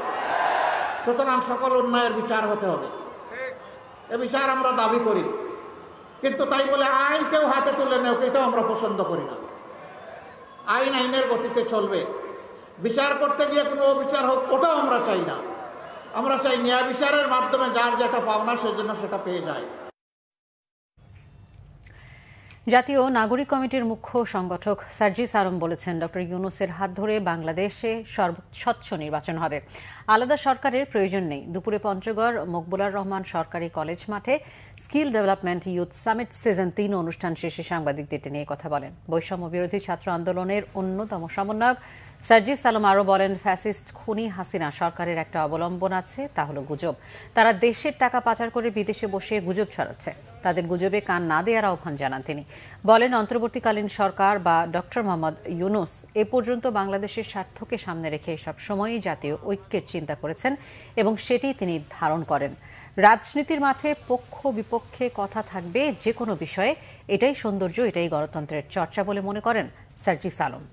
সুতরাং সকল অন্যায়ের বিচার হতে হবে, এ বিচার আমরা দাবি করি। কিন্তু তাই বলে আইন কেউ হাতে তুলে নেও, এটাও আমরা পছন্দ করি না। আইন আইনের গতিতে চলবে, বিচার করতে গিয়ে কোনো অবিচার হোক ওটাও আমরা চাই না। আমরা চাই ন্যায় বিচারের মাধ্যমে যার যেটা পাওনা সেজন্য সেটা পেয়ে যায়। জাতীয় নাগরিক কমিটির মুখ্য সংগঠক সার্জিস আলম বলেছেন, ডক্টর ইউনূসের হাত ধরে বাংলাদেশে স্বচ্ছ নির্বাচন হবে। আলাদা সরকারের প্রয়োজন নেই। দুপুরে পঞ্চগড় মকবুলার রহমান সরকারি কলেজ মাঠে skill development youth summit season 3 অনুষ্ঠান শেষে সাংবাদিকদের তিনি কথা বলেন। বৈষম্য বিরোধী ছাত্র আন্দোলনের অন্যতম সমন্বয়ক সার্জিস আলম আরও বলেন, ফ্যাসিস্ট খুনি হাসিনা সরকারের একটা অবলম্বন আছে, তা হলো গুজব। তারা দেশের টাকা পাচার করে বিদেশে বসে গুজব ছড়াচ্ছে। তাদের গুজবে কান না দেওয়ার আহ্বান জানান তিনি। বলেন, অন্তর্বর্তীকালীন সরকার বা ডক্টর মোহাম্মদ ইউনূস এ পর্যন্ত বাংলাদেশের স্বার্থকে সামনে রেখে সবসময়ই জাতীয় ঐক্যের চিন্তা করেছেন এবং সেটি তিনি ধারণ করেন। রাজনীতির মাঠে পক্ষ বিপক্ষে কথা থাকবে যে কোনো বিষয়ে, এটাই সৌন্দর্য, এটাই গণতন্ত্রের চর্চা বলে মনে করেন সার্জিস আলম।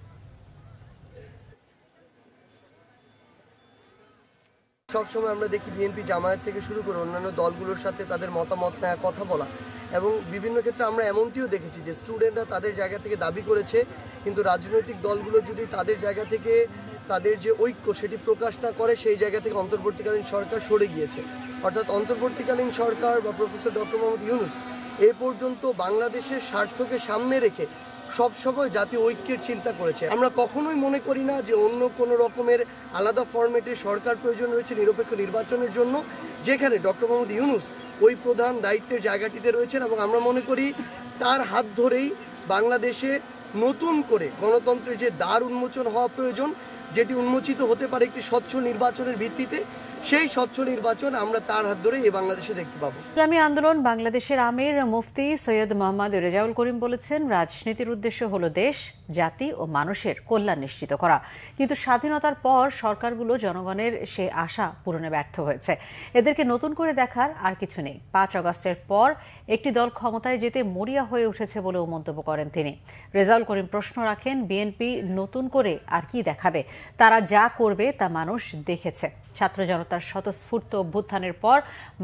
সবসময় আমরা দেখি বিএনপি জামায়াত থেকে শুরু করে অন্যান্য দলগুলোর সাথে তাদের মতামত নেওয়া, কথা বলা, এবং বিভিন্ন ক্ষেত্রে আমরা এমনটিও দেখেছি যে স্টুডেন্টরা তাদের জায়গা থেকে দাবি করেছে, কিন্তু রাজনৈতিক দলগুলো যদি তাদের জায়গা থেকে তাদের যে ঐক্য সেটি প্রকাশ না করে, সেই জায়গা থেকে অন্তর্বর্তীকালীন সরকার সরে গিয়েছে। অর্থাৎ অন্তর্বর্তীকালীন সরকার বা প্রফেসর ডক্টর মোহাম্মদ ইউনূস এ পর্যন্ত বাংলাদেশের স্বার্থকে সামনে রেখে সবসময় জাতীয় ঐক্যের চিন্তা করেছে। আমরা কখনোই মনে করি না যে অন্য কোনো রকমের আলাদা ফরম্যাটে সরকার প্রয়োজন রয়েছে নিরপেক্ষ নির্বাচনের জন্য, যেখানে ডক্টর মোহাম্মদ ইউনূস ওই প্রধান দায়িত্বের জায়গাটিতে রয়েছেন। এবং আমরা মনে করি তার হাত ধরেই বাংলাদেশে নতুন করে গণতন্ত্রের যে দ্বার উন্মোচন হওয়া প্রয়োজন, যেটি উন্মোচিত হতে পারে একটি স্বচ্ছ নির্বাচনের ভিত্তিতে, সেই স্বচ্ছ নির্বাচন আমরা তার হাত ধরে এই বাংলাদেশে দেখতে পাবো। ইসলামী আন্দোলন বাংলাদেশের আমির মুফতি সৈয়দ মোহাম্মদ রেজাউল করিম বলেছেন, রাজনীতির উদ্দেশ্য হলো দেশ, জাতি ও মানুষের কল্যাণ নিশ্চিত করা। কিন্তু স্বাধীনতার পর সরকারগুলো জনগণের সে আশা পূরণে ব্যর্থ হয়েছে। এদেরকে নতুন করে দেখার আর কিছু নেই। 5 আগস্টের পর একটি দল ক্ষমতায় যেতে মরিয়া হয়ে উঠেছে বলেও মন্তব্য করেন তিনি। রেজাউল করিম প্রশ্ন রাখেন, বিএনপি নতুন করে আর কি দেখাবে? তারা যা করবে তা মানুষ দেখেছে। ছাত্র জনতার স্বতঃস্ফূর্ত অভ্যুত্থানের পর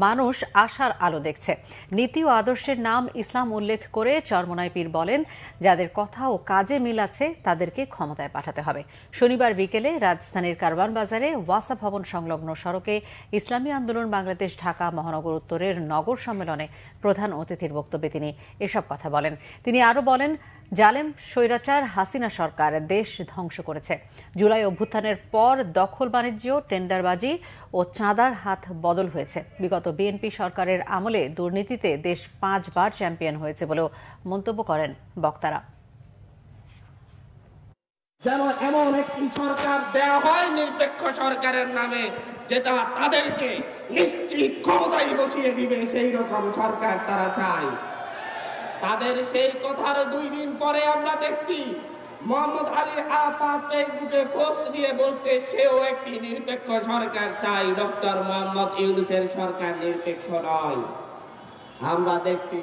মানুষ আশার আলো দেখছে। নীতি ও আদর্শের নাম ইসলাম উল্লেখ করে চরমোনাই পীর বলেন, যাদের কথা ও কাজে মিল আছে তাদেরকে ক্ষমতায় পাঠাতে হবে। শনিবার বিকেলে রাজধানীর কারওয়ান বাজারে ওয়াসা ভবন সংলগ্ন সড়কে ইসলামী আন্দোলন বাংলাদেশ ঢাকা মহানগর উত্তরের নগর সম্মেলনে প্রধান অতিথির বক্তব্যে তিনি এসব কথা বলেন। তিনি আরও বলেন, জালেম স্বৈরাচার হাসিনা সরকার দেশ ধ্বংস করেছে। জুলাই অভ্যুত্থানের পর দখল বাণিজ্য, টেন্ডারবাজি ও চাঁদার হাত বদল হয়েছে। বিগত বিএনপি সরকারের আমলে দুর্নীতিতে দেশ 5 বার চ্যাম্পিয়ন হয়েছে বলেও মন্তব্য করেন বক্তারা। যেন এমন একটি সরকার দেওয়া হয় নিরপেক্ষ সরকারের নামে, যেটা তাদেরকে নিশ্চিত ক্ষমতায় বসিয়ে দিবে, সেই রকম সরকার তারা চায়। তাদের সেই কথার 2 দিন পরে আমরা দেখছি মোহাম্মদ আলী আরাফাত ফেসবুকে পোস্ট দিয়ে বলছে সেও একটি নিরপেক্ষ সরকার চাই, ডক্টর মোহাম্মদ ইউনূসের সরকার নিরপেক্ষ নয়। আমরা দেখছি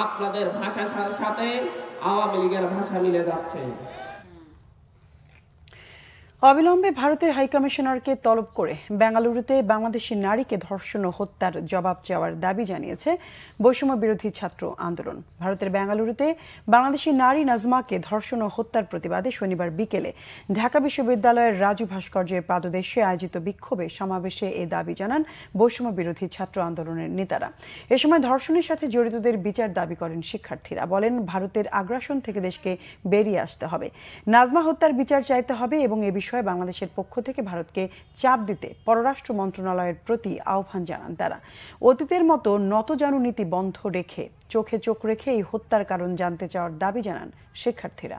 আপনাদের ভাষার সাথে আওয়ামী লীগের ভাষা মিলে যাচ্ছে। অবিলম্বে ভারতের হাইকমিশনারকে তলব করে বেঙ্গালুরুতে বাংলাদেশি নারীকে ধর্ষণ ও হত্যার জবাব চাওয়ার দাবি জানিয়েছে বৈষম্য বিরোধী ছাত্র আন্দোলন। ভারতের বেঙ্গালুরুতে বাংলাদেশি নারী নাজমাকে ধর্ষণ ও হত্যার প্রতিবাদে শনিবার বিকেলে ঢাকা বিশ্ববিদ্যালয়ের রাজু ভাস্কর্যের পাদদেশে আয়োজিত বিক্ষোভে সমাবেশে এ দাবি জানান বৈষম্য বিরোধী ছাত্র আন্দোলনের নেতারা। এ সময় ধর্ষণের সাথে জড়িতদের বিচার দাবি করেন শিক্ষার্থীরা। বলেন, ভারতের আগ্রাসন থেকে দেশকে বেরিয়ে আসতে হবে, নাজমা হত্যার বিচার চাইতে হবে এবং এ বিষয়ে বাংলাদেশের পক্ষ থেকে ভারতকে চাপ দিতে পররাষ্ট্র মন্ত্রণালয়ের প্রতি আহ্বান জানান তারা। অতীতের মতো নতজানু নীতি বন্ধ রেখে চোখে চোখ রেখে এই হত্যার কারণ জানতে চাওয়ার দাবি জানান শিক্ষার্থীরা।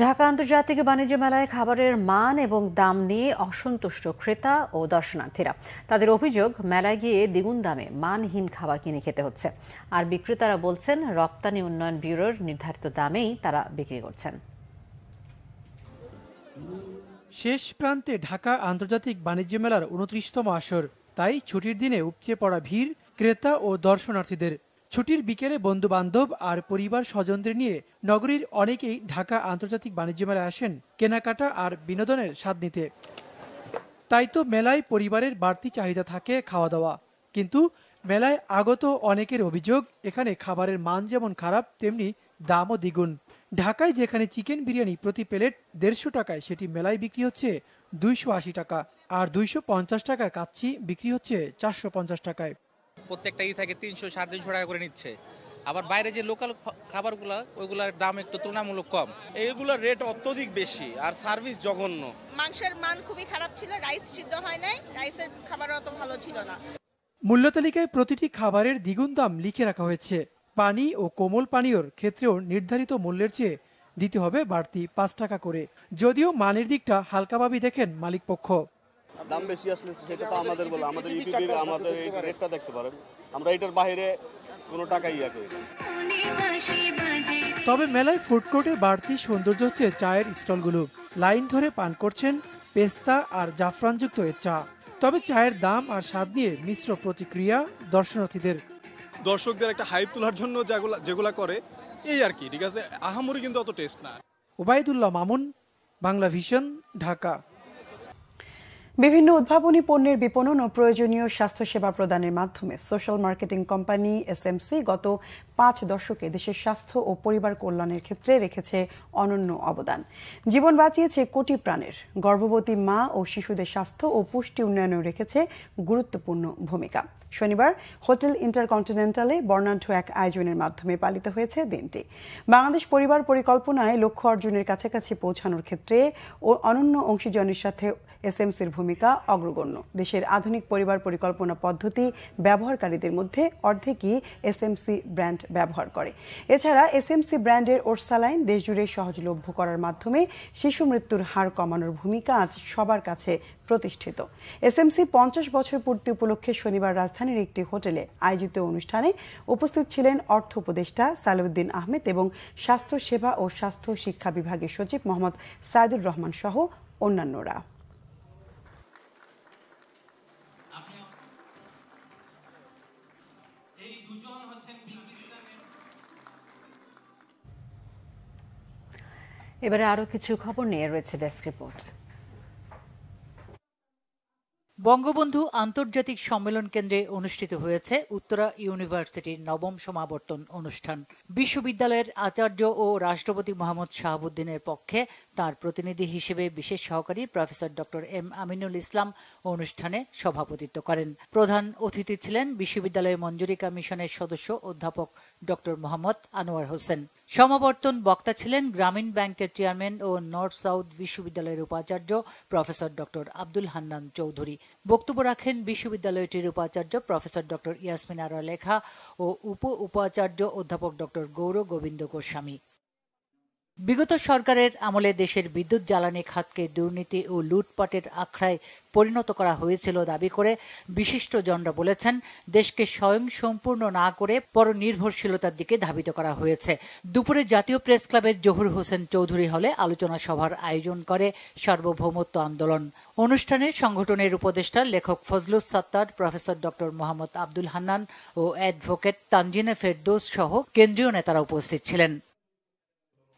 ঢাকা আন্তর্জাতিক বাণিজ্য মেলায় খাবারের মান এবং দাম নিয়ে অসন্তুষ্ট ক্রেতা ও দর্শনার্থীরা। তাদের অভিযোগ, মেলায় গিয়ে দ্বিগুণ দামে মানহীন খাবার কিনে খেতে হচ্ছে। আর বিক্রেতারা বলছেন, রপ্তানি উন্নয়ন ব্যুরোর নির্ধারিত দামেই তারা বিক্রি করছেন। শেষ প্রান্তে ঢাকা আন্তর্জাতিক বাণিজ্য মেলার ২৯তম আসর, তাই ছুটির দিনে উপচে পড়া ভিড় ক্রেতা ও দর্শনার্থীদের। ছুটির বিকেলে বন্ধু বান্ধব আর পরিবার স্বজনদের নিয়ে নগরীর অনেকেই ঢাকা আন্তর্জাতিক বাণিজ্য মেলায় আসেন কেনাকাটা আর বিনোদনের স্বাদ নিতে। তাই তো মেলায় পরিবারের বাড়তি চাহিদা থাকে খাওয়া দাওয়া। কিন্তু মেলায় আগত অনেকের অভিযোগ, এখানে খাবারের মান যেমন খারাপ, তেমনি দামও দ্বিগুণ। ঢাকায় যেখানে চিকেন বিরিয়ানি প্রতি প্লেট ১৫০ টাকায়, সেটি মেলায় বিক্রি হচ্ছে ২৮০ টাকা, আর ২৫০ টাকার কাচ্চি বিক্রি হচ্ছে ৪৫০ টাকায়। প্রত্যেকটা থাকে ৩০০-৩৫০ টাকা করে নিচ্ছে। আবার বাইরে যে লোকাল খাবারগুলো, ওইগুলোর দাম একটু তুলনামূলক কম। এইগুলোর রেট অত্যধিক বেশি আর সার্ভিস জঘন্য। মাংসের মান খুবই খারাপ ছিল, রাইস সিদ্ধ হয় নাই, রাইসের খাবার অত ভালো ছিল না। মূল্য তালিকায় প্রতিটি খাবারের দ্বিগুণ দাম লিখে রাখা হয়েছে। পানি ও কোমল পানীয়র ক্ষেত্রেও নির্ধারিত মূল্যের চেয়ে দিতে হবে বাড়তি ৫ টাকা করে। যদিও মানের দিকটা হালকাভাবে দেখেন মালিক পক্ষ। দাম বেশি আসলে সেটা তো আমাদের বলে, আমাদের ইউটিউবে আমাদের এই রেটটা দেখতে পারেন, আমরা এটার বাইরে কোনো টাকাই ইয়া করি না। তবে মেলায় ফুড কোর্টে বাড়তি সৌন্দর্য হচ্ছে চায়ের স্টলগুলো। লাইন ধরে পান করছেন পেস্তা আর জাফরানযুক্ত এ চা। তবে চায়ের দাম আর স্বাদ নিয়ে মিশ্র প্রতিক্রিয়া দর্শনার্থীদের। দর্শকদের একটা হাইপ তোলার জন্য যেগুলা করে এই আর কি, ঠিক আছে, আহামরি কিন্তু অত টেস্ট না। ওবায়দুল্লাহ মামুন, বাংলা ভিশন, ঢাকা। বিভিন্ন উদ্ভাবনী পণ্যের বিপণন ও প্রয়োজনীয় স্বাস্থ্যসেবা প্রদানের মাধ্যমে সোশ্যাল মার্কেটিং কোম্পানি এসএমসি গত ৫ দশকে দেশের স্বাস্থ্য ও পরিবার কল্যাণের ক্ষেত্রে রেখেছে অনন্য অবদান। জীবন বাঁচিয়েছে কোটি প্রাণের। গর্ভবতী মা ও শিশুদের স্বাস্থ্য ও পুষ্টি উন্নয়নেও রেখেছে গুরুত্বপূর্ণ ভূমিকা। শনিবার হোটেল ইন্টারকন্টিনেন্টালে বর্ণাঢ্য এক আয়োজনের মাধ্যমে পালিত হয়েছে দিনটি। বাংলাদেশ পরিবার পরিকল্পনায় লক্ষ্য অর্জনের কাছাকাছি পৌঁছানোর ক্ষেত্রে ও অনন্য অংশীজনের সাথে এসএমসির ভূমিকা অগ্রগণ্য। দেশের আধুনিক পরিবার পরিকল্পনা পদ্ধতি ব্যবহারকারীদের মধ্যে অর্ধেকই এসএমসি ব্র্যান্ড ব্যবহার করে। এছাড়া এসএমসি ব্র্যান্ডের ওরসালাইন দেশজুড়ে সহজলভ্য করার মাধ্যমে শিশু মৃত্যুর হার কমানোর ভূমিকা আজ সবার কাছে প্রতিষ্ঠিত। এসএমসি ৫০ বছর পূর্তি উপলক্ষে শনিবার রাজধানীর একটি হোটেলে আয়োজিত অনুষ্ঠানে উপস্থিত ছিলেন অর্থ উপদেষ্টা সালেউদ্দিন আহমেদ এবং স্বাস্থ্য সেবা ও স্বাস্থ্য শিক্ষা বিভাগের সচিব মোহাম্মদ সাইদুর রহমান সহ অন্যান্যরা। এবারে আরো কিছু খবর নিয়ে রয়েছে ডেস্ক রিপোর্ট। বঙ্গবন্ধু আন্তর্জাতিক সম্মেলন কেন্দ্রে অনুষ্ঠিত হয়েছে উত্তরা ইউনিভার্সিটির ৯ম সমাবর্তন অনুষ্ঠান। বিশ্ববিদ্যালয়ের আচার্য ও রাষ্ট্রপতি মোহাম্মদ শাহাবুদ্দিনের পক্ষে তার প্রতিনিধি হিসেবে বিশেষ সহকারী professor doctor M Aminul Islam অনুষ্ঠানে সভাপতিত্ব করেন। প্রধান অতিথি ছিলেন বিশ্ববিদ্যালয় মঞ্জুরি কমিশনের সদস্য অধ্যাপক ডক্টর মোহাম্মদ আনোয়ার হোসেন। সমাবর্তন বক্তা ছিলেন গ্রামীণ ব্যাংকের চেয়ারম্যান ও নর্থ সাউথ বিশ্ববিদ্যালয়ের উপাচার্য প্রফেসর ডক্টর আব্দুল হান্নান চৌধুরী। বক্তব্য রাখেন বিশ্ববিদ্যালয়টির উপাচার্য প্রফেসর ডক্টর ইয়াসমিন আরা লেখা ও উপাচার্য অধ্যাপক ডক্টর গৌর গোবিন্দ গোস্বামী। বিগত সরকারের আমলে দেশের বিদ্যুৎ জ্বালানি খাতকে দুর্নীতি ও লুটপাটের আখড়ায় পরিণত করা হয়েছিল দাবি করে বিশিষ্টজনরা বলেছেন, দেশকে স্বয়ং সম্পূর্ণ না করে পরনির্ভরশীলতার দিকে ধাবিত করা হয়েছে। দুপুরে জাতীয় প্রেস ক্লাবের জহুর হোসেন চৌধুরী হলে আলোচনা সভার আয়োজন করে সার্বভৌমত্ব আন্দোলন। অনুষ্ঠানে সংগঠনের উপদেষ্টা লেখক ফজলুস সাত্তার, প্রফেসর ডক্টর মোহাম্মদ আব্দুল হান্নান ও অ্যাডভোকেট তানজিনে ফেরদৌস সহ কেন্দ্রীয় নেতারা উপস্থিত ছিলেন।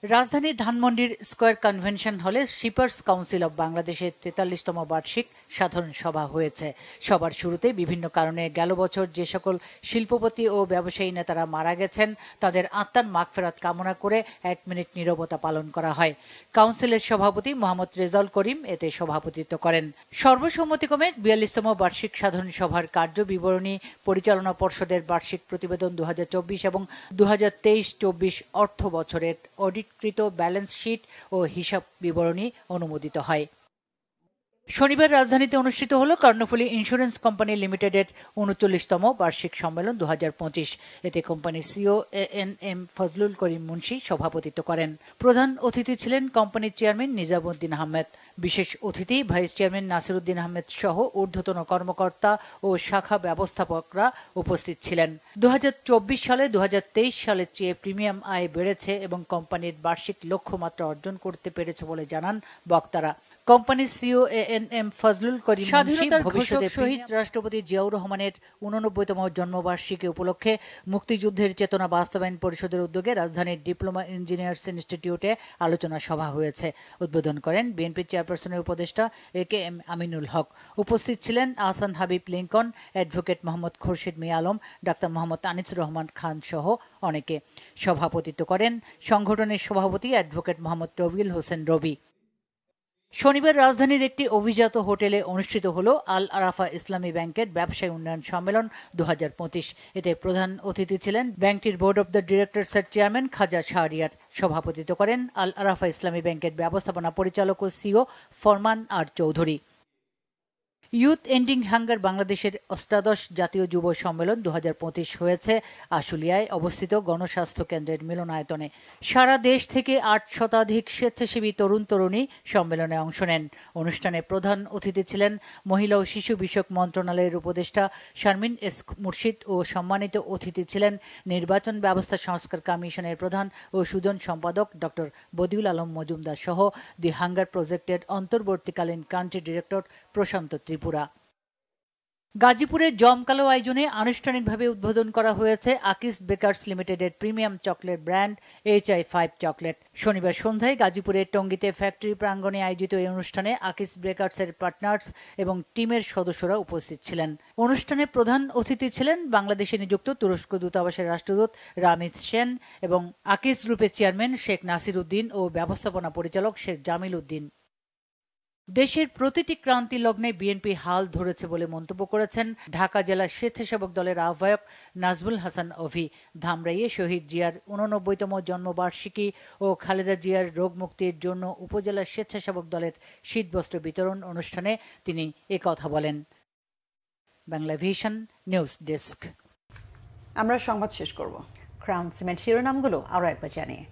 রাজধানীর ধানমন্ডির স্কয়ার কনভেনশন হলে শিপার্স কাউন্সিল অব বাংলাদেশের 43তম বার্ষিক সাধারণ সভা হয়েছে। সবার শুরুতে বিভিন্ন কারণে গেল বছর যে সকল শিল্পপতি ও ব্যবসায়ী নেতারা মারা গেছেন তাদের আত্মার মাগফিরাত কামনা করে 1 মিনিট নীরবতা পালন করা হয়। কাউন্সিলের সভাপতি মোহাম্মদ রেজাউল করিম এতে সভাপতিত্ব করেন। সর্বসম্মতিক্রমে 42তম বার্ষিক সাধারণ সভার কার্য বিবরণী, পরিচালনা পর্ষদের বার্ষিক প্রতিবেদন 2024 এবং 2023-24 অর্থ বছরের অডিটকৃত ব্যালেন্স শিট ও হিসাব বিবরণী অনুমোদিত হয়। শনিবার রাজধানীতে অনুষ্ঠিত হলো কর্ণফুলী ইন্স্যুরেন্স কোম্পানি লিমিটেডের 39তম বার্ষিক সম্মেলন 2025। এতে কোম্পানির সিইও এএনএম ফজলুল করিম মুন্সি সভাপতিত্ব করেন। প্রধান অতিথি ছিলেন কোম্পানির চেয়ারম্যান নিজামুদ্দিন আহমেদ। বিশেষ অতিথি ভাইস চেয়ারম্যান নাসিরউদ্দিন আহমেদ সহ ঊর্ধ্বতন কর্মকর্তা ও শাখা ব্যবস্থাপকরা উপস্থিত ছিলেন। 2024 সালে 2023 সালের চেয়ে প্রিমিয়াম আয় বেড়েছে এবং কোম্পানির বার্ষিক লক্ষ্যমাত্রা অর্জন করতে পেরেছে বলে জানান বক্তারা। কোম্পানির সিইও এএনএম ফজলুল করিম স্বাধীনতার ঘোষক শহীদ রাষ্ট্রপতি জিয়াউর রহমানের 89তম জন্মবার্ষিকী উপলক্ষে মুক্তিযুদ্ধের চেতনা বাস্তবায়ন পরিষদের উদ্যোগে রাজধানীর ডিপ্লোমা ইঞ্জিনিয়ার্স ইনস্টিটিউটে আলোচনা সভা হয়েছে। উদ্বোধন করেন বিএনপি চেয়ারপারসনের উপদেষ্টা একেএম আমিনুল হক। উপস্থিত ছিলেন আহসান হাবিব লিংকন, অ্যাডভোকেট মোহাম্মদ খুরশিদ মিয়া আলম, ডাক্তার মোহাম্মদ আনিসুর রহমান খান সহ অনেকে। সভাপতিত্ব করেন সংগঠনের সভাপতি অ্যাডভোকেট মোহাম্মদ রবিউল হোসেন রবি। শনিবার রাজধানীর একটি অভিজাত হোটেলে অনুষ্ঠিত হল আল আরাফা ইসলামী ব্যাংকের ব্যবসায়ী উন্নয়ন সম্মেলন 2025। এতে প্রধান অতিথি ছিলেন ব্যাংকটির বোর্ড অব দ্য ডিরেক্টরসের চেয়ারম্যান খাজা শাহরিয়ার। সভাপতিত্ব করেন আল আরাফা ইসলামী ব্যাংকের ব্যবস্থাপনা পরিচালক ও সিইও ফরমান আর চৌধুরী। ইউথ এন্ডিং হাঙ্গার বাংলাদেশের 18 জাতীয় যুব সম্মেলন 2025 হয়েছে আশুলিয়ায় অবস্থিত গণস্বাস্থ্য কেন্দ্রের মিলনায়তনে। সারা দেশ থেকে 8 শতাধিক স্বেচ্ছাসেবী তরুণ তরুণী সম্মেলনে অংশ নেন। অনুষ্ঠানে প্রধান অতিথি ছিলেন মহিলা ও শিশু বিষয়ক মন্ত্রণালয়ের উপদেষ্টা শারমিন এস মুর্শিদ ও সম্মানিত অতিথি ছিলেন নির্বাচন ব্যবস্থা সংস্কার কমিশনের প্রধান ও সুজন সম্পাদক ডক্টর বদিউল আলম মজুমদার সহ দি হাঙ্গার প্রজেক্টের অন্তর্বর্তীকালীন কান্ট্রি ডিরেক্টর প্রশান্ত ত্রিপুরা। গাজীপুরে জমকালো আয়োজনে আনুষ্ঠানিকভাবে উদ্বোধন করা হয়েছে আকিস বেকার্স লিমিটেডের premium chocolate brand HI5 chocolate. শনিবার সন্ধ্যায় গাজীপুরের টঙ্গীতে ফ্যাক্টরি প্রাঙ্গণে আয়োজিত এই অনুষ্ঠানে আকিস বেকার্সের পার্টনার্স এবং টিমের সদস্যরা উপস্থিত ছিলেন। অনুষ্ঠানে প্রধান অতিথি ছিলেন বাংলাদেশে নিযুক্ত তুরস্ক দূতাবাসের রাষ্ট্রদূত রামিজ সেন এবং আকিস গ্রুপের চেয়ারম্যান শেখ নাসির উদ্দিন ও ব্যবস্থাপনা পরিচালক শেখ জামিল উদ্দিন। দেশের প্রতিটি ক্রান্তি লগ্নে বিএনপি হাল ধরেছে বলে মন্তব্য করেছেন ঢাকা জেলা স্বেচ্ছাসেবক দলের আহ্বায়ক নাজমুল হাসান অভি। ধামরাইয়ে শহীদ জিয়ার 89তম জন্মবার্ষিকী ও খালেদা জিয়ার রোগ মুক্তির জন্য উপজেলা স্বেচ্ছাসেবক দলের শীতবস্ত্র বিতরণ অনুষ্ঠানে তিনি একথা বলেন। Bangla vision news desk. আমরা সংবাদ শেষ করব। ক্রাউন সিমেন্ট শিরোনামগুলো আরও একবার জানিয়ে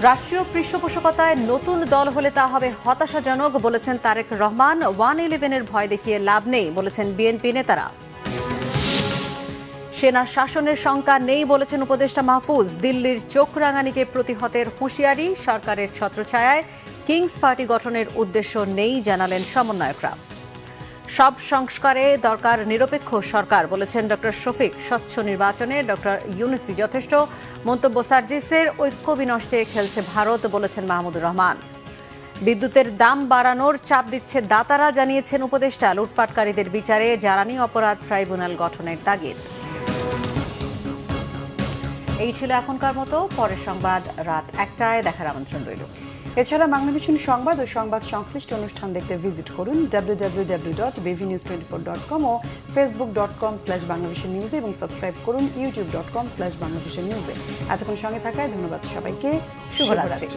রাষ্ট্রীয় পৃষ্ঠপোষকতায় নতুন দল হলে তা হবে হতাশাজনক বলেছেন তারেক রহমান। 111-এর ভয় দেখিয়ে লাভ নেই বলেছেন বিএনপি নেতারা। সেনা শাসনের শঙ্কা নেই বলেছেন উপদেষ্টা মাহফুজ। দিল্লির চোখ রাঙানিকে প্রতিহতের হুঁশিয়ারি। সরকারের ছত্রছায়ায় কিংস পার্টি গঠনের উদ্দেশ্য নেই জানালেন সমন্বয়করা। সব সংস্কারে দরকার নিরপেক্ষ সরকার বলেছেন ডক্টর শফিক। স্বচ্ছ নির্বাচনে ডক্টর ইউনূসই যথেষ্ট। মন্তব্য সার্জিসের ঐক্য বিনষ্টে খেলছে ভারত বলেছেন মাহমুদুর রহমান। বিদ্যুতের দাম বাড়ানোর চাপ দিচ্ছে দাতারা জানিয়েছেন উপদেষ্টা। লুটপাটকারীদের বিচারে জ্বালানি অপরাধ ট্রাইব্যুনাল গঠনের তাগিদ। এই ছিল এখনকার মতো। পরের সংবাদ রাত 1টায় দেখার আমন্ত্রণ রইল। এছাড়া বাংলাভিশন সংবাদ ও সংবাদ সংশ্লিষ্ট অনুষ্ঠান দেখতে ভিজিট করুন www.bvnews24.com ও facebook.com/banglavishnnews এবং সাবস্ক্রাইব করুন youtube.com/banglavishnnews। এতক্ষণ সঙ্গে থাকায় ধন্যবাদ সবাইকে। শুভরাত্রি।